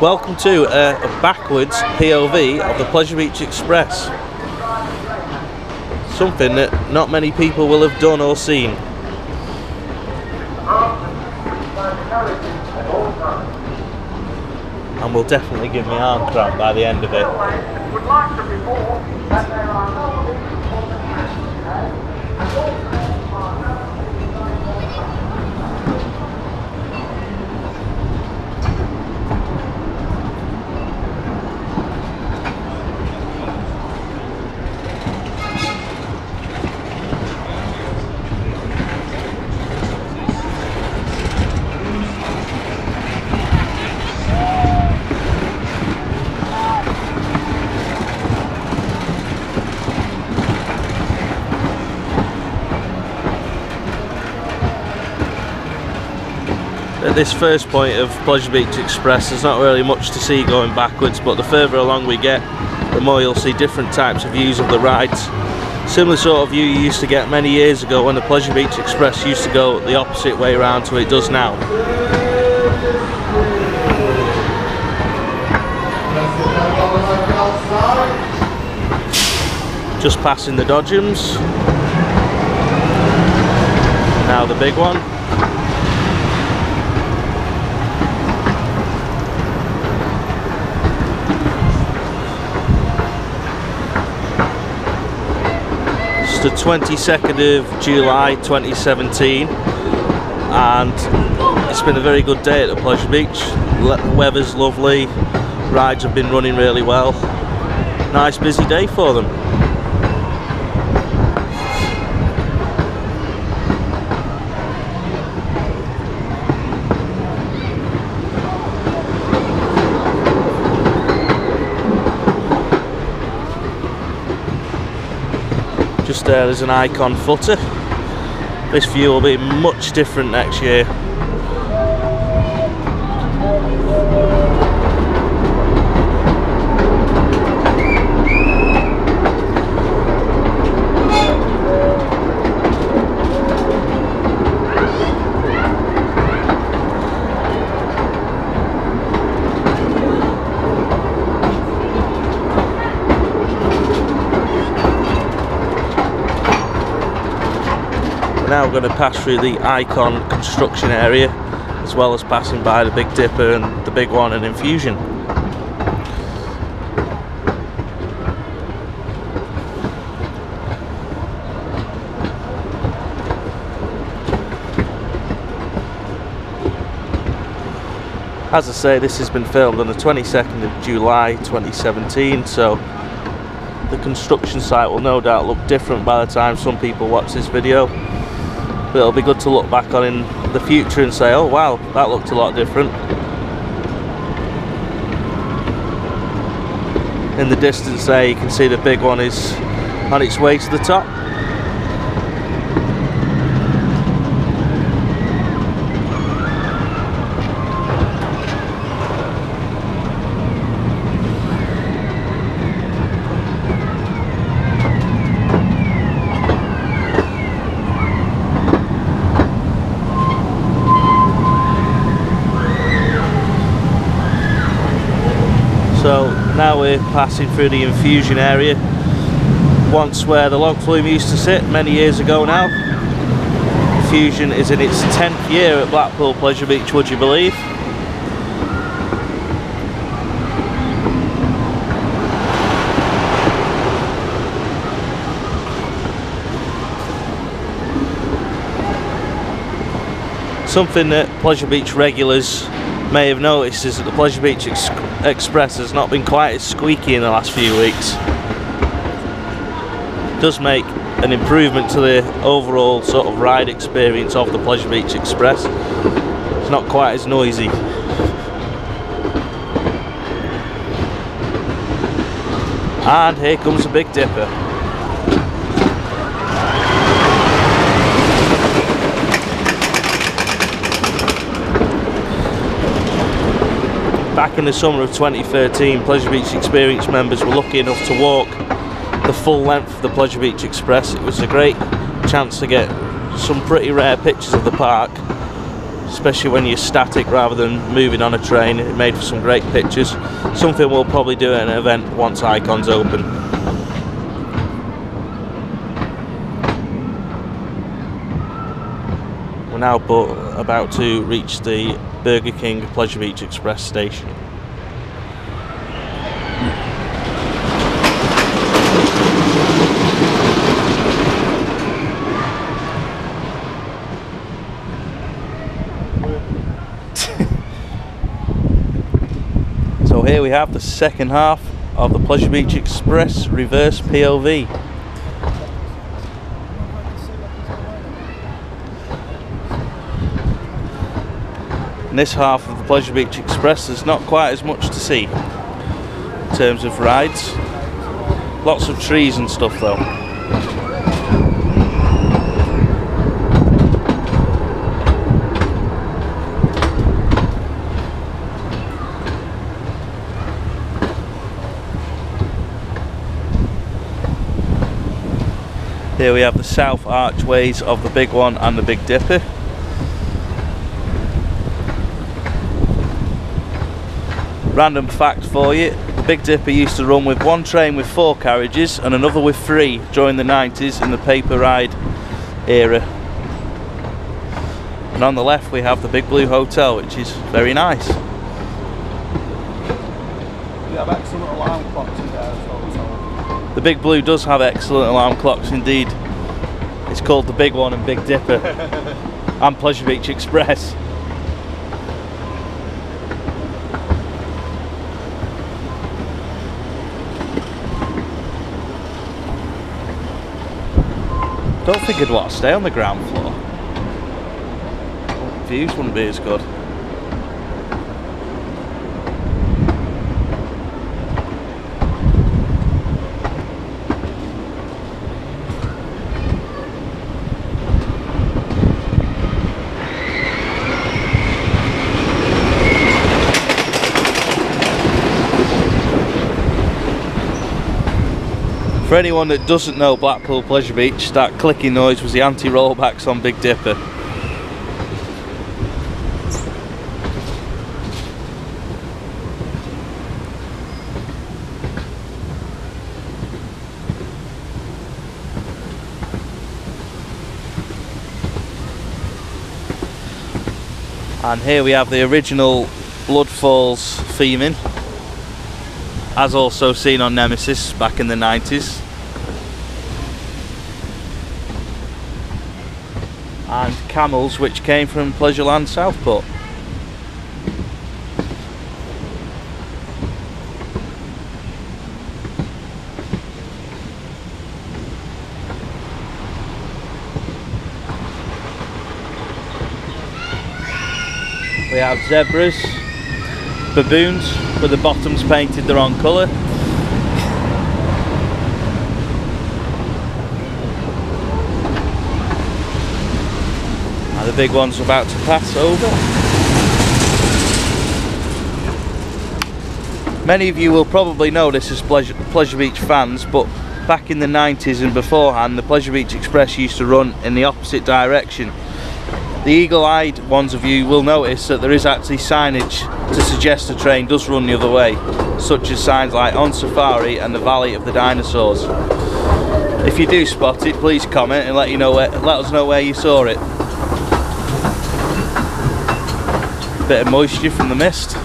Welcome to a backwards POV of the Pleasure Beach Express. Something that not many people will have done or seen. And will definitely give me arm cramp by the end of it. At this first point of Pleasure Beach Express, there's not really much to see going backwards, but the further along we get, the more you'll see different types of views of the rides. Similar sort of view you used to get many years ago when the Pleasure Beach Express used to go the opposite way around to what it does now. Just passing the Dodgems. Now the big one. It's the 22nd of July 2017 and it's been a very good day at the Pleasure Beach. The weather's lovely, rides have been running really well. Nice busy day for them. Just there's an icon footer. This view will be much different next year. Now we're going to pass through the Icon construction area, as well as passing by the Big Dipper and the Big One and Infusion. As I say, this has been filmed on the 22nd of July 2017, so the construction site will no doubt look different by the time some people watch this video. But it'll be good to look back on in the future and say, oh wow, that looked a lot different. In the distance there you can see the big one is on its way to the top. So now we're passing through the Infusion area, once where the log flume used to sit many years ago now. Infusion is in its 10th year at Blackpool Pleasure Beach, would you believe? Something that Pleasure Beach regulars may have noticed is that the Pleasure Beach Express has not been quite as squeaky in the last few weeks. It does make an improvement to the overall sort of ride experience of the Pleasure Beach Express. It's not quite as noisy. And here comes the Big Dipper. Back in the summer of 2013, Pleasure Beach Experience members were lucky enough to walk the full length of the Pleasure Beach Express. It was a great chance to get some pretty rare pictures of the park. especially when you're static rather than moving on a train. It made for some great pictures. Something we'll probably do at an event once Icon's open. We're now about to reach the Burger King Pleasure Beach Express station. So here we have the second half of the Pleasure Beach Express reverse POV. In this half of the Pleasure Beach Express there's not quite as much to see in terms of rides. Lots of trees and stuff though. Here we have the south archways of the Big One and the Big Dipper. Random fact for you, the Big Dipper used to run with one train with 4 carriages and another with 3 during the 90s in the paper ride era. And on the left we have the Big Blue Hotel, which is very nice. We have excellent alarm clocks in there as well. The Big Blue does have excellent alarm clocks indeed. It's called the Big One and Big Dipper and Pleasure Beach Express. Don't think I'd want to stay on the ground floor. Views wouldn't be as good. For anyone that doesn't know Blackpool Pleasure Beach, that clicking noise was the anti-rollbacks on Big Dipper. And here we have the original Blood Falls theming, as also seen on Nemesis back in the 90s. And camels, which came from Pleasureland Southport. We have zebras, baboons with the bottoms painted the wrong colour. And the big one's about to pass over. Many of you will probably know this as Pleasure Beach fans, but back in the 90s and beforehand, the Pleasure Beach Express used to run in the opposite direction. The eagle-eyed ones of you will notice that there is actually signage to suggest the train does run the other way, such as signs like On Safari and the Valley of the Dinosaurs. If you do spot it, please comment and let us know where you saw it. Bit of moisture from the mist.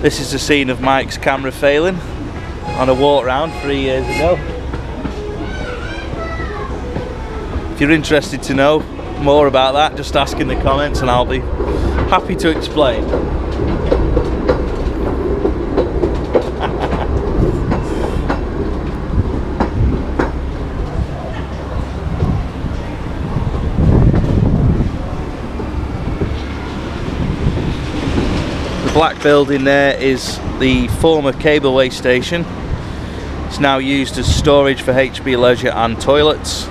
This is the scene of Mike's camera failing on a walk round 3 years ago. If you're interested to know more about that, just ask in the comments and I'll be happy to explain. The black building there is the former cableway station. It's now used as storage for HB Leisure and toilets.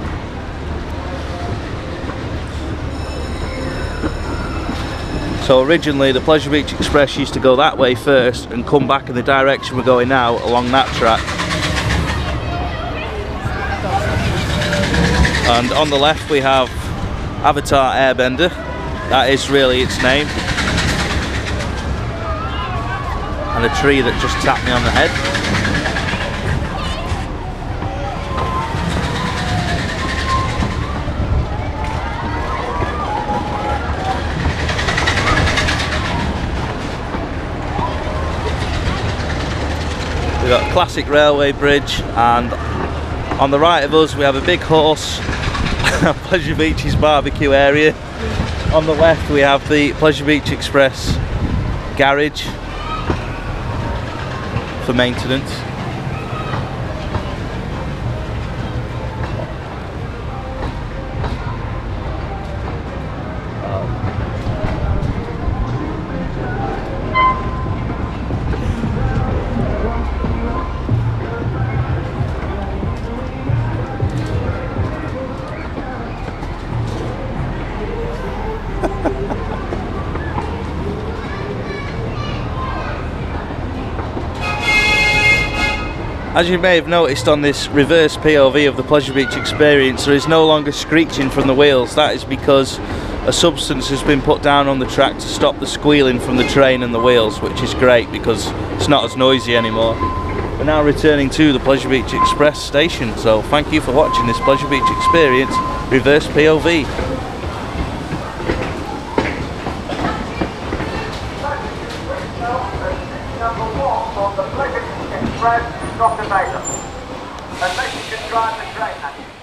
So originally the Pleasure Beach Express used to go that way first and come back in the direction we're going now along that track. And on the left we have Avatar Airbender. That is really its name. And a tree that just tapped me on the head. We've got a classic railway bridge, and on the right of us we have a big horse, Pleasure Beach's barbecue area. On the left we have the Pleasure Beach Express garage for maintenance. As you may have noticed on this reverse POV of the Pleasure Beach experience, there is no longer screeching from the wheels. That is because a substance has been put down on the track to stop the squealing from the train and the wheels, which is great because it's not as noisy anymore. We're now returning to the Pleasure Beach Express station, so thank you for watching this Pleasure Beach experience reverse POV. Number 1 on the Pleasure Beach Express, Dr. Mason. Unless you can drive the train.